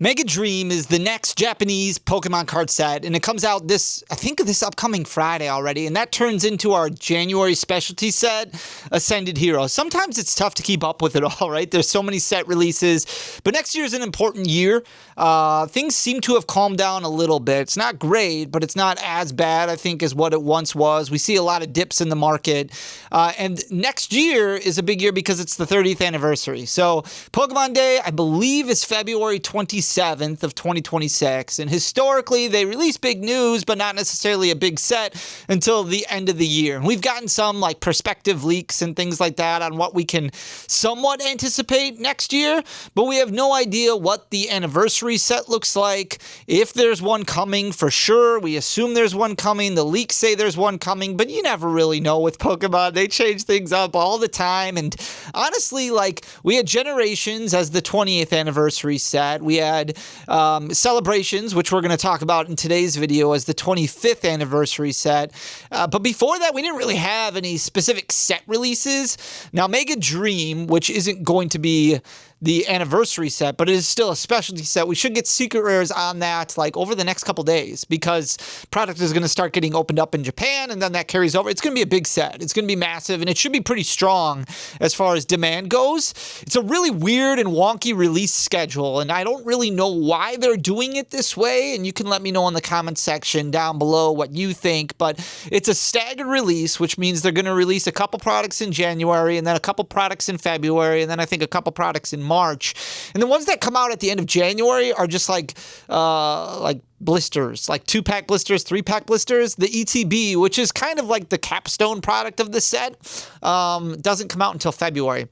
Mega Dream is the next Japanese Pokemon card set, and it comes out this upcoming Friday already, and that turns into our January specialty set, Ascended Heroes. Sometimes it's tough to keep up with it all, right? There's so many set releases, but next year is an important year. Things seem to have calmed down a little bit. It's not great, but it's not as bad, I think, as what it once was. We see a lot of dips in the market, and next year is a big year because it's the 30th anniversary. So Pokemon Day, I believe, is February 27th of 2026, and historically they release big news but not necessarily a big set until the end of the year. And we've gotten some like perspective leaks and things like that on what we can somewhat anticipate next year, but we have no idea what the anniversary set looks like, if there's one coming for sure. We assume there's one coming. The leaks say there's one coming, but you never really know with Pokemon. They change things up all the time, and honestly, like, we had Generations as the 20th anniversary set. We had Celebrations, which we're going to talk about in today's video, as the 25th anniversary set. But before that, we didn't really have any specific set releases. Now, Mega Dream, which isn't going to be the anniversary set, but it is still a specialty set. We should get secret rares on that like over the next couple days, because product is going to start getting opened up in Japan, and then that carries over. It's going to be a big set. It's going to be massive, and it should be pretty strong as far as demand goes. It's a really weird and wonky release schedule, and I don't really know why they're doing it this way, and you can let me know in the comment section down below what you think. But it's a staggered release, which means they're going to release a couple products in January, and then a couple products in February, and then I think a couple products in March. And the ones that come out at the end of January are just like blisters, like 2-pack blisters, 3-pack blisters. The ETB, which is kind of like the capstone product of the set, doesn't come out until February.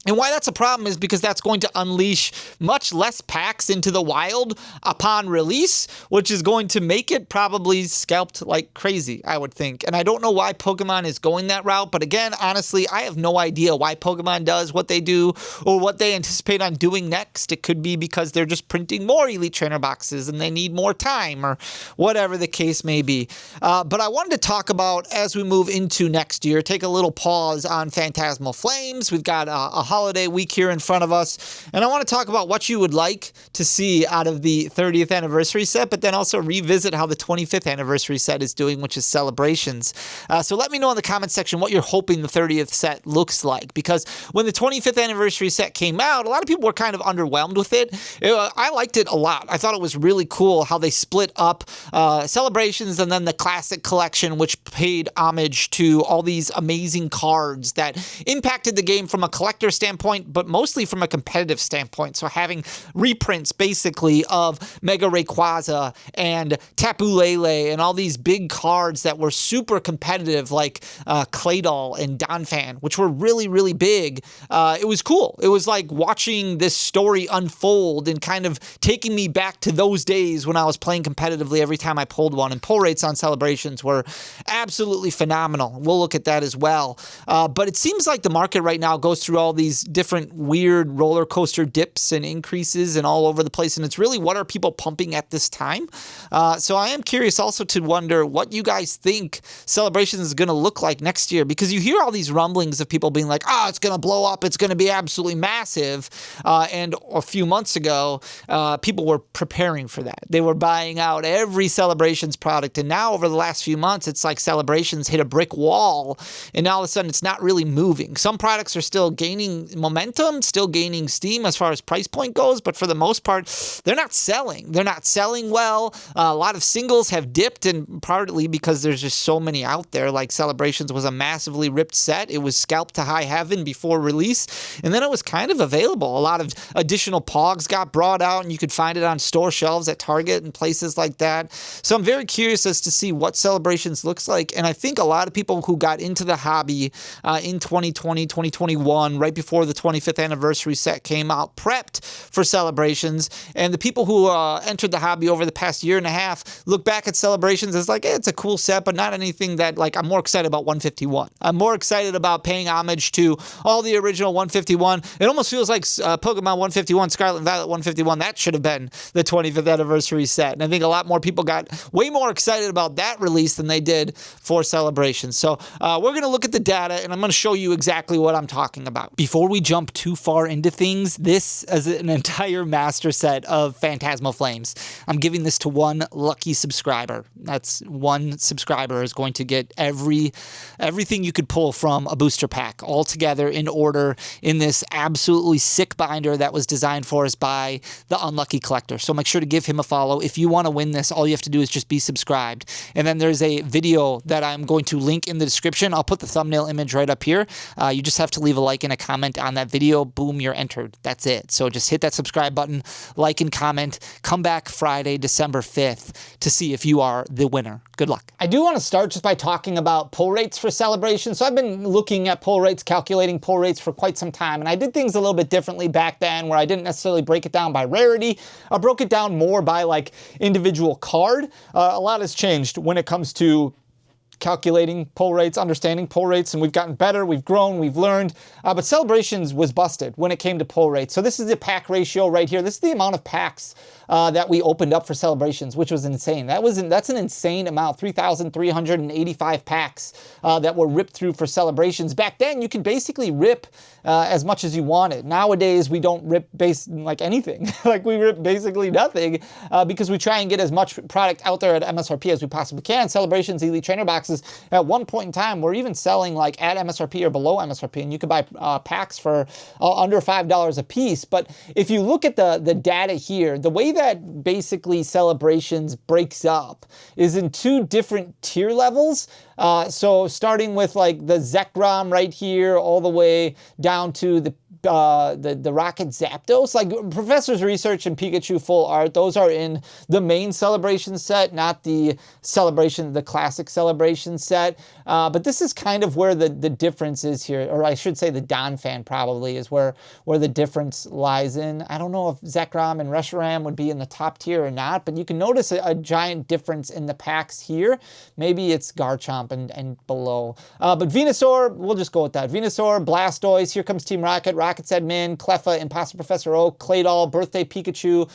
And why that's a problem is because that's going to unleash much less packs into the wild upon release, which is going to make it probably scalped like crazy, I would think. And I don't know why Pokemon is going that route, but again, honestly, I have no idea why Pokemon does what they do or what they anticipate on doing next. It could be because they're just printing more Elite Trainer boxes and they need more time, or whatever the case may be. But I wanted to talk about, as we move into next year, take a little pause on Phantasmal Flames. We've got a holiday week here in front of us, and I want to talk about what you would like to see out of the 30th anniversary set, but then also revisit how the 25th anniversary set is doing, which is Celebrations. So let me know in the comment section what you're hoping the 30th set looks like, because when the 25th anniversary set came out, a lot of people were kind of underwhelmed with it. I liked it a lot. I thought it was really cool how they split up Celebrations and then the Classic Collection, which paid homage to all these amazing cards that impacted the game from a collector standpoint, but mostly from a competitive standpoint. So having reprints basically of Mega Rayquaza and Tapu Lele and all these big cards that were super competitive, like Claydol and Donphan, which were really, really big. It was cool. It was like watching this story unfold and kind of taking me back to those days when I was playing competitively every time I pulled one. And pull rates on Celebrations were absolutely phenomenal. We'll look at that as well. But it seems like the market right now goes through all these different weird roller coaster dips and increases and all over the place, and it's really, what are people pumping at this time? So I am curious also to wonder what you guys think Celebrations is going to look like next year, because you hear all these rumblings of people being like, it's going to blow up, it's going to be absolutely massive, and a few months ago people were preparing for that. They were buying out every Celebrations product, and now over the last few months it's like Celebrations hit a brick wall, and now all of a sudden it's not really moving. Some products are still gaining momentum, still gaining steam as far as price point goes, but for the most part, they're not selling. They're not selling well. A lot of singles have dipped, and partly because there's just so many out there. Like Celebrations was a massively ripped set. It was scalped to high heaven before release, and then it was kind of available. A lot of additional Pogs got brought out, and you could find it on store shelves at Target and places like that. So I'm very curious as to see what Celebrations looks like, and I think a lot of people who got into the hobby in 2020, 2021, right before the 25th anniversary set came out, prepped for Celebrations, and the people who entered the hobby over the past year and a half look back at Celebrations as like, it's a cool set, but not anything that, like, I'm more excited about 151. I'm more excited about paying homage to all the original 151. It almost feels like Pokemon 151, Scarlet and Violet 151, that should have been the 25th anniversary set, and I think a lot more people got way more excited about that release than they did for Celebrations. So we're going to look at the data, and I'm going to show you exactly what I'm talking about. Before before we jump too far into things, this is an entire master set of Phantasmal Flames. I'm giving this to one lucky subscriber. That's one subscriber is going to get everything you could pull from a booster pack all together in order in this absolutely sick binder that was designed for us by the Unlucky Collector. So make sure to give him a follow. If you want to win this, all you have to do is just be subscribed. And then there's a video that I'm going to link in the description. I'll put the thumbnail image right up here. You just have to leave a like and a comment on that video. Boom, you're entered. That's it. So just hit that subscribe button, like and comment. Come back Friday, December 5th to see if you are the winner. Good luck. I do want to start just by talking about pull rates for Celebration. So I've been looking at pull rates, calculating pull rates for quite some time, and I did things a little bit differently back then where I didn't necessarily break it down by rarity. I broke it down more by like individual card. A lot has changed when it comes to calculating pull rates, understanding pull rates, and we've gotten better, we've grown, we've learned, but Celebrations was busted when it came to pull rates. So this is the pack ratio right here. This is the amount of packs that we opened up for Celebrations, which was insane. That's an insane amount, 3,385 packs that were ripped through for Celebrations. Back then, you could basically rip as much as you wanted. Nowadays, we don't rip like anything. Like we rip basically nothing because we try and get as much product out there at MSRP as we possibly can. Celebrations Elite Trainer Boxes, at one point in time, we're even selling like at MSRP or below MSRP, and you could buy packs for under $5 a piece. But if you look at the data here, the way that basically Celebrations breaks up is in two different tier levels. So starting with like the Zekrom right here, all the way down to the Rocket Zapdos, like Professor's Research and Pikachu Full Art, those are in the main Celebration set, not the classic Celebration set. But this is kind of where the difference is here, or I should say the Donphan probably is where the difference lies in. I don't know if Zekrom and Reshiram would be in the top tier or not, but you can notice a giant difference in the packs here. Maybe it's Garchomp and below. But Venusaur, we'll just go with that. Venusaur, Blastoise, here comes Team Rocket, Rocket's Admin, Cleffa, Imposter Professor Oak, Claydol, Birthday Pikachu,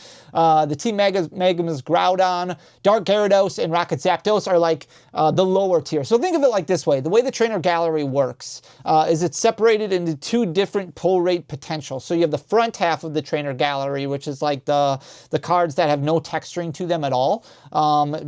the Team Megamas Groudon, Dark Gyarados, and Rocket Zapdos are like the lower tier. So think of it like this way. The way the trainer gallery works is it's separated into two different pull rate potentials. So you have the front half of the trainer gallery, which is like the cards that have no texturing to them at all,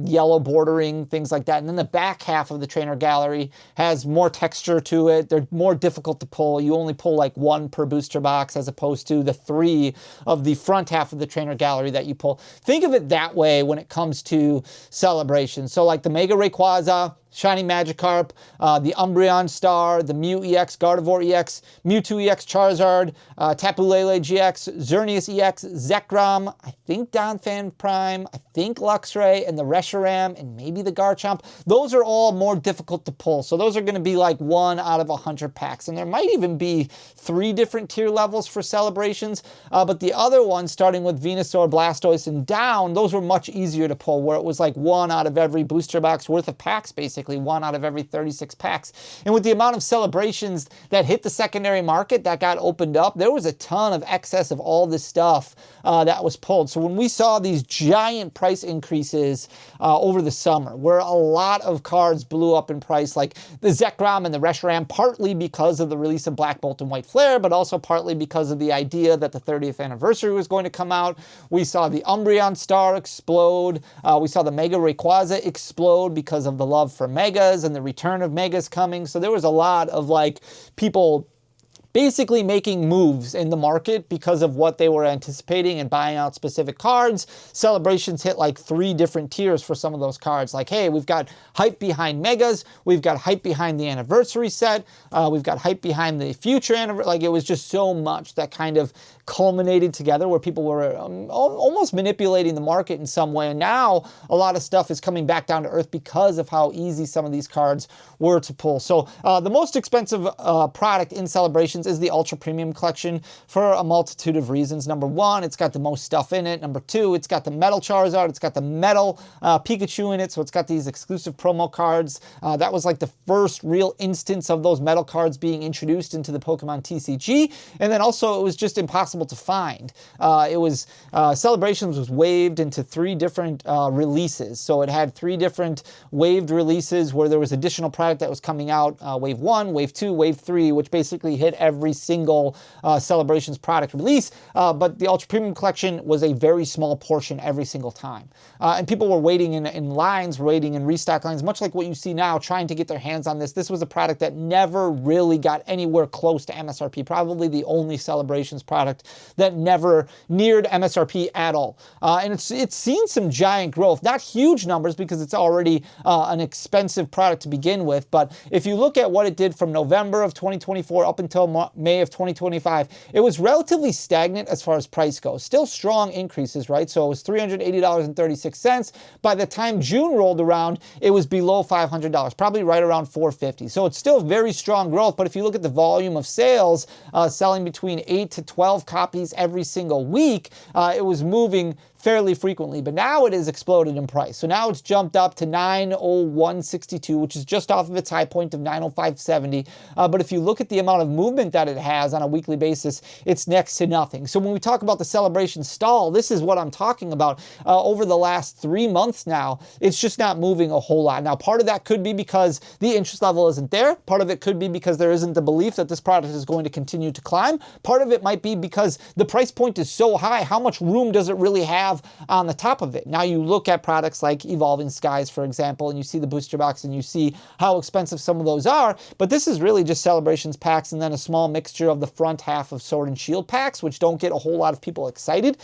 yellow bordering, things like that. And then the back half of the trainer gallery has more texture to it. They're more difficult to pull. You only pull like one per booster box as opposed to the 3 of the front half of the trainer gallery that you pull. Think of it that way when it comes to Celebration. So like the Mega Rayquaza, Shiny Magikarp, the Umbreon Star, the Mew EX, Gardevoir EX, Mewtwo EX, Charizard, Tapu Lele GX, Xerneas EX, Zekrom, I think Donphan Prime, I think Luxray, and the Reshiram, and maybe the Garchomp. Those are all more difficult to pull. So those are going to be like 1 out of 100 packs. And there might even be 3 different tier levels for Celebrations. But the other ones, starting with Venusaur, Blastoise, and down, those were much easier to pull, where it was like 1 out of every booster box worth of packs, basically. 1 out of every 36 packs. And with the amount of Celebrations that hit the secondary market that got opened up, there was a ton of excess of all this stuff that was pulled. So when we saw these giant price increases over the summer, where a lot of cards blew up in price, like the Zekrom and the Reshiram, partly because of the release of Black Bolt and White Flare, but also partly because of the idea that the 30th anniversary was going to come out. We saw the Umbreon Star explode. We saw the Mega Rayquaza explode because of the love for Megas and the return of Megas coming. So there was a lot of like people basically making moves in the market because of what they were anticipating and buying out specific cards. Celebrations hit like 3 different tiers for some of those cards. Like, hey, we've got hype behind Megas, we've got hype behind the anniversary set, we've got hype behind the future anniversary. Like, it was just so much that kind of culminated together where people were almost manipulating the market in some way. And now a lot of stuff is coming back down to earth because of how easy some of these cards were to pull. So the most expensive product in Celebrations is the Ultra Premium Collection for a multitude of reasons. Number 1, it's got the most stuff in it. Number 2, it's got the Metal Charizard, it's got the Metal Pikachu in it, so it's got these exclusive promo cards. That was like the first real instance of those metal cards being introduced into the Pokemon TCG. And then also it was just impossible to find. Celebrations was waived into 3 different releases. So it had 3 different waived releases where there was additional product that was coming out, Wave 1, Wave 2, Wave 3, which basically hit every every single Celebrations product release, but the Ultra Premium Collection was a very small portion every single time. And people were waiting in lines, waiting in restock lines, much like what you see now, trying to get their hands on this. This was a product that never really got anywhere close to MSRP, probably the only Celebrations product that never neared MSRP at all. And it's seen some giant growth, not huge numbers because it's already an expensive product to begin with, but if you look at what it did from November of 2024 up until May of 2025, it was relatively stagnant as far as price goes. Still strong increases, right? So it was $380.36. By the time June rolled around, it was below $500, probably right around $450. So it's still very strong growth, but if you look at the volume of sales, selling between 8 to 12 copies every single week, it was moving fairly frequently, but now it has exploded in price. So now it's jumped up to $901.62, which is just off of its high point of $905.70. But if you look at the amount of movement that it has on a weekly basis, it's next to nothing. So when we talk about the Celebration stall, this is what I'm talking about. Over the last 3 months now, it's just not moving a whole lot. Now, part of that could be because the interest level isn't there. Part of it could be because there isn't the belief that this product is going to continue to climb. Part of it might be because the price point is so high. How much room does it really have on the top of it? Now you look at products like Evolving Skies, for example, and you see the booster box and you see how expensive some of those are, but this is really just Celebrations packs and then a small mixture of the front half of Sword and Shield packs, which don't get a whole lot of people excited.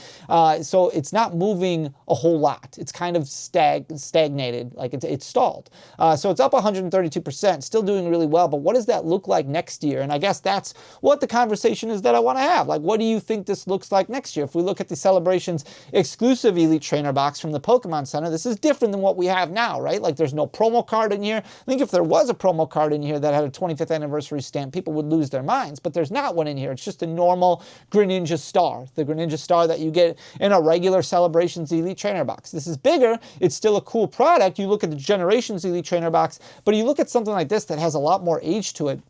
So it's not moving a whole lot. It's kind of stagnated, like it's stalled. So it's up 132%, still doing really well, but what does that look like next year? And I guess that's what the conversation is that I want to have. Like, what do you think this looks like next year? If we look at the Celebrations exclusive Elite Trainer box from the Pokemon Center, this is different than what we have now, right? Like, there's no promo card in here. I think if there was a promo card in here that had a 25th anniversary stamp, people would lose their minds, but there's not one in here. It's just a normal Greninja star, the Greninja star that you get in a regular Celebrations Elite Trainer box. This is bigger. It's still a cool product. You look at the Generations Elite Trainer box, but you look at something like this that has a lot more age to it,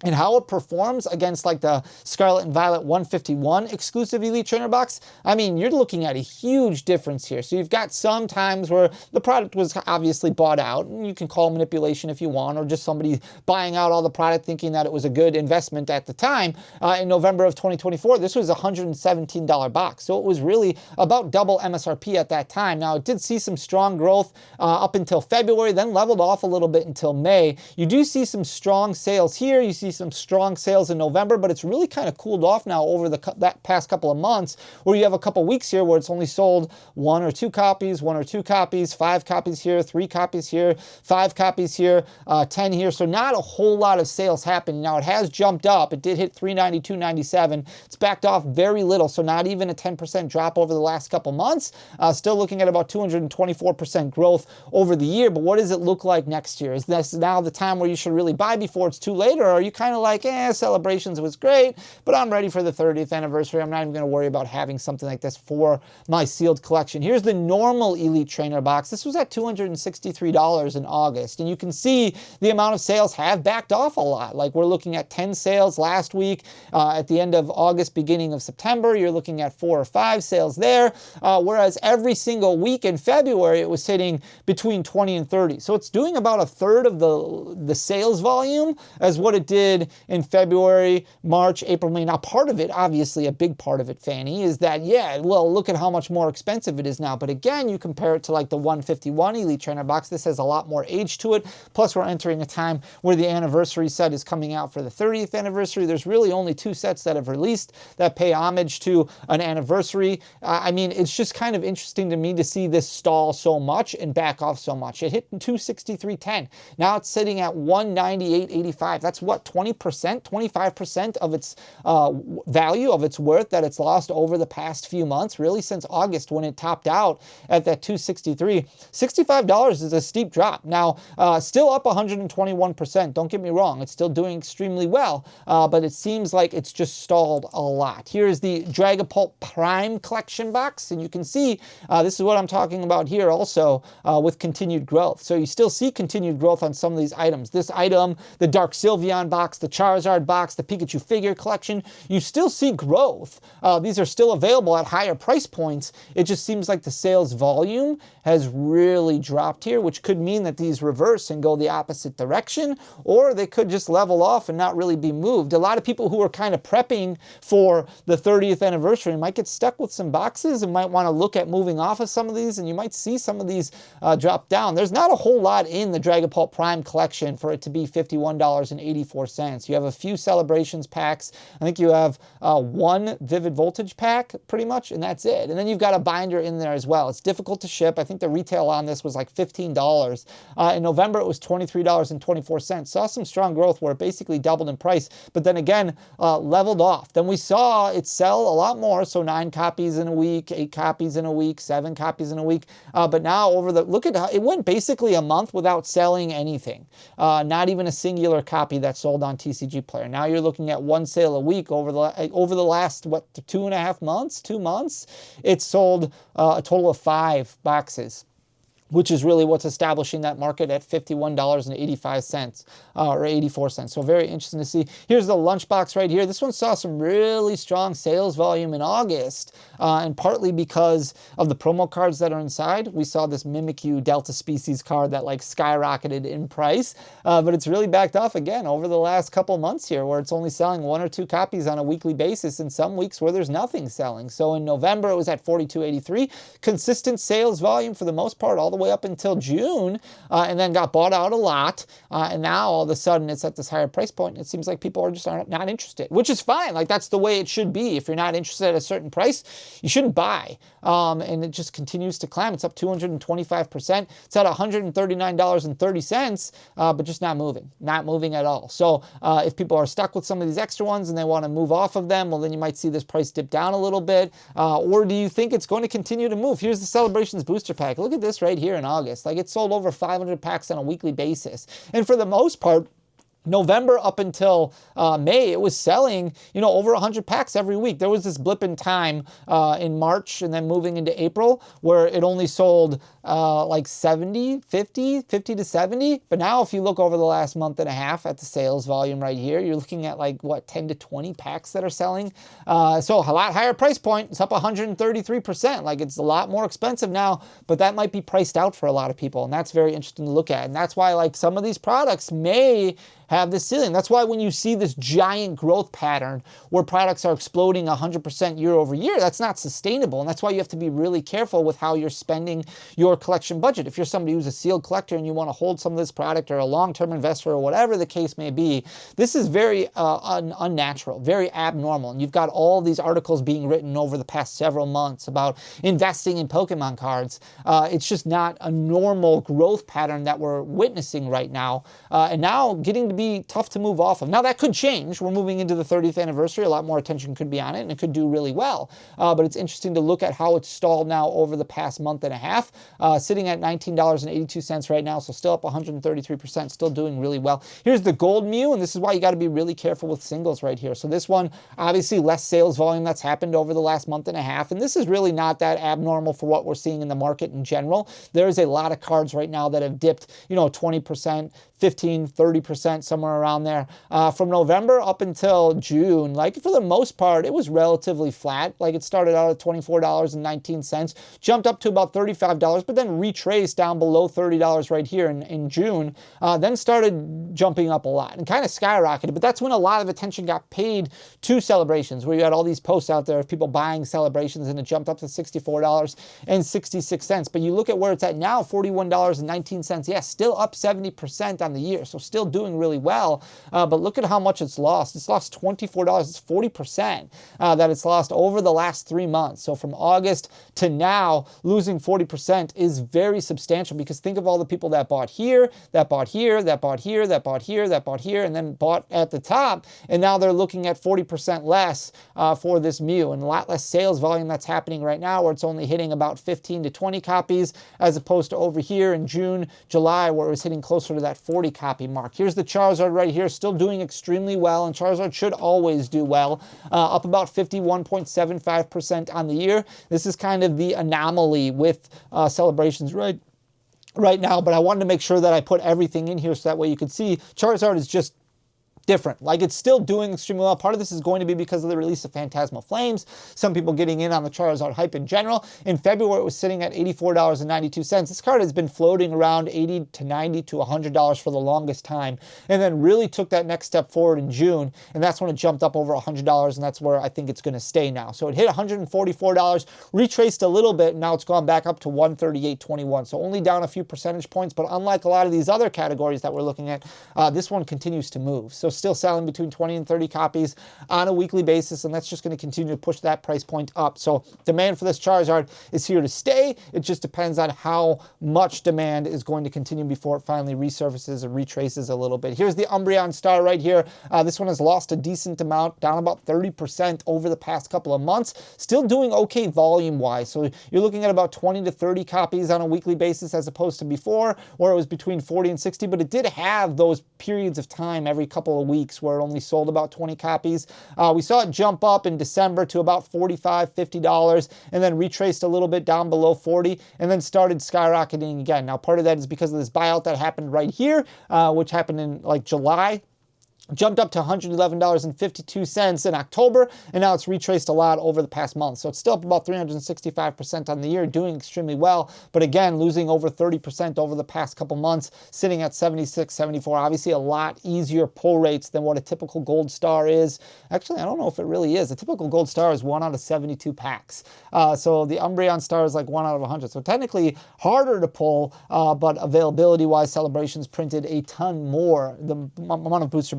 and how it performs against like the Scarlet and Violet 151 exclusive Elite Trainer box, I mean, you're looking at a huge difference here. So you've got some times where the product was obviously bought out, and you can call manipulation if you want, or just somebody buying out all the product thinking that it was a good investment at the time. In November of 2024, this was a $117 box. So it was really about double MSRP at that time. Now, it did see some strong growth up until February, then leveled off a little bit until May. You do see some strong sales here. You see some strong sales in November, but it's really kind of cooled off now over that past couple of months, where you have a couple weeks here where it's only sold 1 or 2 copies, 5 copies here, 3 copies here, 5 copies here, 10 here. So not a whole lot of sales happening. Now it has jumped up. It did hit $392.97. It's backed off very little, so not even a 10% drop over the last couple months. Still looking at about 224% growth over the year. But what does it look like next year? Is this now the time where you should really buy before it's too late, or are you kind of like, Celebrations was great, but I'm ready for the 30th anniversary. I'm not even going to worry about having something like this for my sealed collection. Here's the normal Elite Trainer box. This was at $263 in August, and you can see the amount of sales have backed off a lot. Like, we're looking at 10 sales last week. At the end of August, beginning of September, you're looking at 4 or 5 sales there, whereas every single week in February, it was hitting between 20 and 30. So it's doing about a third of the sales volume as what it did in February, March, April, May. Now, part of it, obviously a big part of it, Fanny, is that, yeah, well, look at how much more expensive it is now. But again, you compare it to like the 151 Elite Trainer box. This has a lot more age to it. Plus, we're entering a time where the anniversary set is coming out for the 30th anniversary. There's really only 2 sets that have released that pay homage to an anniversary. I mean, it's just kind of interesting to me to see this stall so much and back off so much. It hit $263.10. Now it's sitting at $198.85. That's what, 20%, 25% of its value, of its worth that it's lost over the past few months, really since August when it topped out at that $263. $65 is a steep drop. Now, still up 121%. Don't get me wrong. It's still doing extremely well, but it seems like it's just stalled a lot. Here's the Dragapult Prime Collection box, and you can see this is what I'm talking about here also with continued growth. So you still see continued growth on some of these items. This item, the Dark Sylveon box, box, the Charizard box, the Pikachu figure collection, you still see growth. These are still available at higher price points. It just seems like the sales volume has really dropped here, which could mean that these reverse and go the opposite direction, or they could just level off and not really be moved. A lot of people who are kind of prepping for the 30th anniversary might get stuck with some boxes and might want to look at moving off of some of these, and you might see some of these drop down. There's not a whole lot in the Dragapult Prime collection for it to be $51.84. You have a few Celebrations packs. I think you have one Vivid Voltage pack, pretty much, and that's it. And then you've got a binder in there as well. It's difficult to ship. I think the retail on this was like $15. In November, it was $23.24. Saw some strong growth where it basically doubled in price, but then again, leveled off. Then we saw it sell a lot more, so 9 copies in a week, 8 copies in a week, 7 copies in a week. But now look at how it went basically a month without selling anything. Not even a singular copy that sold on TCG Player. Now you're looking at one sale a week over the last, what, 2.5 months, 2 months? It's sold a total of 5 boxes, which is really what's establishing that market at $51.85 or 84 cents. So very interesting to see. Here's the lunchbox right here. This one saw some really strong sales volume in August, and partly because of the promo cards that are inside. We saw this Mimikyu Delta Species card that like skyrocketed in price, but it's really backed off again over the last couple months here, where it's only selling 1 or 2 copies on a weekly basis, and some weeks where there's nothing selling. So in November, it was at $42.83. Consistent sales volume for the most part all the way up until June, and then got bought out a lot, and now all of a sudden it's at this higher price point. It seems like people are just not interested, which is fine. Like, that's the way it should be. If you're not interested at a certain price, you shouldn't buy, and it just continues to climb. It's up 225%. It's at $139.30, but just not moving at all. So if people are stuck with some of these extra ones and they want to move off of them, well, then you might see this price dip down a little bit, or do you think it's going to continue to move? Here's the Celebrations booster pack. Look at this right here in August. Like, it sold over 500 packs on a weekly basis. And for the most part, November up until May, it was selling, over 100 packs every week. There was this blip in time in March and then moving into April where it only sold like 50 to 70. But now if you look over the last month and a half at the sales volume right here, you're looking at like, what, 10 to 20 packs that are selling. So a lot higher price point. It's up 133%. Like, it's a lot more expensive now, but that might be priced out for a lot of people. And that's very interesting to look at. And that's why, like, some of these products may have this ceiling. That's why when you see this giant growth pattern where products are exploding 100% year over year, that's not sustainable. And that's why you have to be really careful with how you're spending your collection budget. If you're somebody who's a sealed collector and you want to hold some of this product, or a long-term investor, or whatever the case may be, this is very unnatural, very abnormal. And you've got all these articles being written over the past several months about investing in Pokemon cards. It's just not a normal growth pattern that we're witnessing right now. And now getting to be tough to move off of. Now, that could change. We're moving into the 30th anniversary. A lot more attention could be on it, and it could do really well. But it's interesting to look at how it's stalled now over the past month and a half, sitting at $19.82 right now, so still up 133%, still doing really well. Here's the Gold Mew, and this is why you got to be really careful with singles right here. So this one, obviously less sales volume that's happened over the last month and a half, and this is really not that abnormal for what we're seeing in the market in general. There is a lot of cards right now that have dipped, 20%, 15, 30%, somewhere around there. From November up until June, like, for the most part, it was relatively flat. Like, it started out at $24.19, jumped up to about $35, but then retraced down below $30 right here in June, then started jumping up a lot and kind of skyrocketed. But that's when a lot of attention got paid to Celebrations, where you had all these posts out there of people buying Celebrations, and it jumped up to $64.66. But you look at where it's at now, $41.19. Yeah, still up 70% on the year, so still doing really well. But look at how much it's lost. It's lost $24. It's 40% that it's lost over the last 3 months. So from August to now, losing 40% is very substantial, because think of all the people that bought here, that bought here, that bought here, that bought here, that bought here, and then bought at the top, and now they're looking at 40% less for this Mew, and a lot less sales volume that's happening right now, where it's only hitting about 15 to 20 copies, as opposed to over here in June, July, where it was hitting closer to that 40 copy mark. Here's the Charizard right here, still doing extremely well, and Charizard should always do well, up about 51.75% on the year. This is kind of the anomaly with Celebrations right now, but I wanted to make sure that I put everything in here so that way you could see Charizard is just different. Like, it's still doing extremely well. Part of this is going to be because of the release of Phantasmal Flames. Some people getting in on the Charizard hype in general. In February, it was sitting at $84.92. This card has been floating around $80 to $90 to $100 for the longest time, and then really took that next step forward in June, and that's when it jumped up over $100, and that's where I think it's going to stay now. So it hit $144, retraced a little bit, and now it's gone back up to $138.21. So only down a few percentage points, but unlike a lot of these other categories that we're looking at, this one continues to move. So still selling between 20 and 30 copies on a weekly basis, and that's just going to continue to push that price point up. So demand for this Charizard is here to stay. It just depends on how much demand is going to continue before it finally resurfaces and retraces a little bit. Here's the Umbreon Star right here. This one has lost a decent amount, down about 30% over the past couple of months. Still doing okay volume-wise. So you're looking at about 20 to 30 copies on a weekly basis as opposed to before, where it was between 40 and 60, but it did have those periods of time every couple of weeks where it only sold about 20 copies. We saw it jump up in December to about $45, $50, and then retraced a little bit down below 40, and then started skyrocketing again. Now, part of that is because of this buyout that happened right here, which happened in like July. Jumped up to $111.52 in October, and now it's retraced a lot over the past month. So it's still up about 365% on the year, doing extremely well. But again, losing over 30% over the past couple months, sitting at 76, 74. Obviously, a lot easier pull rates than what a typical Gold Star is. Actually, I don't know if it really is. A typical Gold Star is 1 out of 72 packs. So the Umbreon Star is like 1 out of 100. So technically harder to pull, but availability-wise, Celebrations printed a ton more. The amount of booster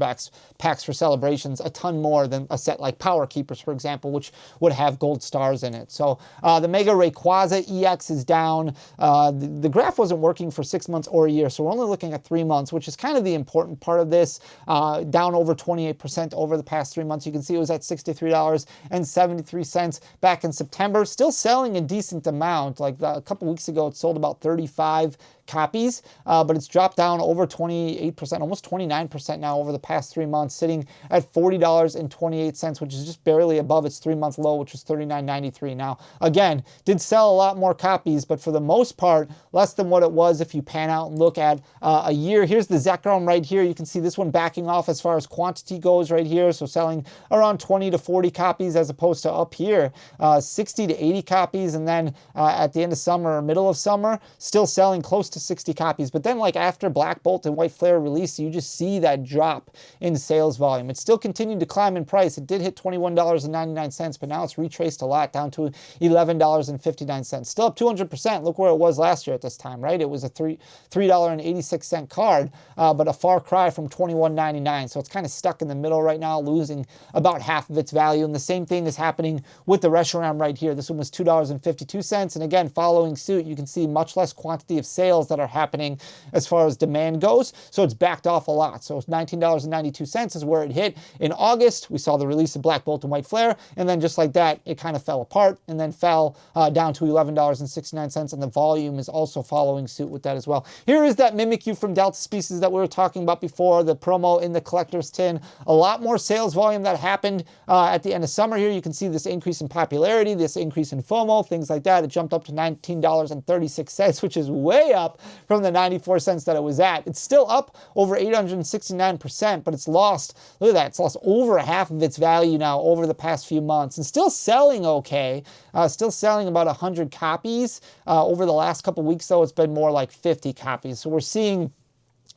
packs for Celebrations, a ton more than a set like Power Keepers, for example, which would have Gold Stars in it. So the Mega Rayquaza EX is down. The graph wasn't working for 6 months or a year, so we're only looking at 3 months, which is kind of the important part of this. Down over 28% over the past 3 months. You can see it was at $63.73 back in September. Still selling a decent amount. Like a couple weeks ago, it sold about 35 copies, but it's dropped down over 28%, almost 29% now over the past 3 months, sitting at $40.28, which is just barely above its 3-month low, which was $39.93. Now, again, did sell a lot more copies, but for the most part, less than what it was if you pan out and look at a year. Here's the Zekrom right here. You can see this one backing off as far as quantity goes right here, so selling around 20 to 40 copies as opposed to up here, 60 to 80 copies, and then at the end of summer or middle of summer, still selling close to 60 copies. But then like after Black Bolt and White Flare release, you just see that drop in sales volume. It's still continuing to climb in price. It did hit $21.99, but now it's retraced a lot down to $11.59. Still up 200%. Look where it was last year at this time, right? It was a $3.86 card, but a far cry from $21.99. So it's kind of stuck in the middle right now, losing about half of its value. And the same thing is happening with the Reshiram right here. This one was $2.52. And again, following suit, you can see much less quantity of sales that are happening as far as demand goes. So it's backed off a lot. So $19.92 is where it hit in August. We saw the release of Black Bolt and White Flare, and then just like that, it kind of fell apart and then fell down to $11.69, and the volume is also following suit with that as well. Here is that Mimikyu from Delta Species that we were talking about before, the promo in the collector's tin. A lot more sales volume that happened at the end of summer here. You can see this increase in popularity, this increase in FOMO, things like that. It jumped up to $19.36, which is way up from the 94 cents that it was at. It's still up over 869%, but it's lost, look at that, it's lost over half of its value now over the past few months, and still selling okay, still selling about 100 copies. Over the last couple weeks, though, it's been more like 50 copies. So we're seeing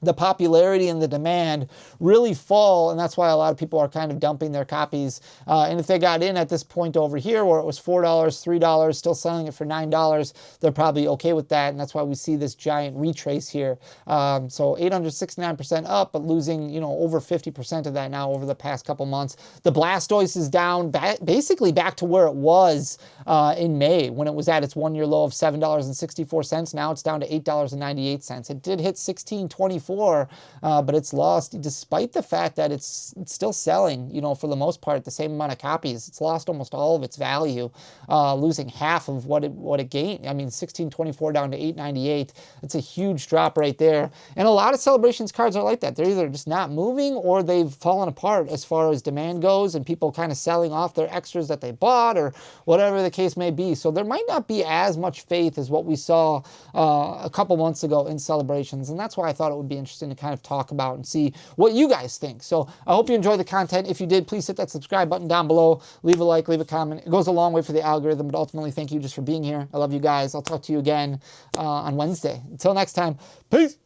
the popularity and the demand really fall, and that's why a lot of people are kind of dumping their copies. And if they got in at this point over here where it was $4, $3, still selling it for $9, they're probably okay with that, and that's why we see this giant retrace here. So 869% up, but losing, you know, over 50% of that now over the past couple months. The Blastoise is down basically back to where it was in May when it was at its 1-year low of $7.64. Now it's down to $8.98. It did hit $16.24. But it's lost, despite the fact that it's still selling, you know, for the most part, the same amount of copies. It's lost almost all of its value, losing half of what it gained. I mean, $16.24 down to $8.98. It's a huge drop right there. And a lot of Celebrations cards are like that. They're either just not moving or they've fallen apart as far as demand goes, and people kind of selling off their extras that they bought or whatever the case may be. So there might not be as much faith as what we saw a couple months ago in Celebrations, and that's why I thought it would be be interesting to kind of talk about and see what you guys think. So I hope you enjoyed the content. If you did, please hit that subscribe button down below. Leave a like, leave a comment. It goes a long way for the algorithm, but ultimately, thank you just for being here. I love you guys. I'll talk to you again on Wednesday. Until next time, peace.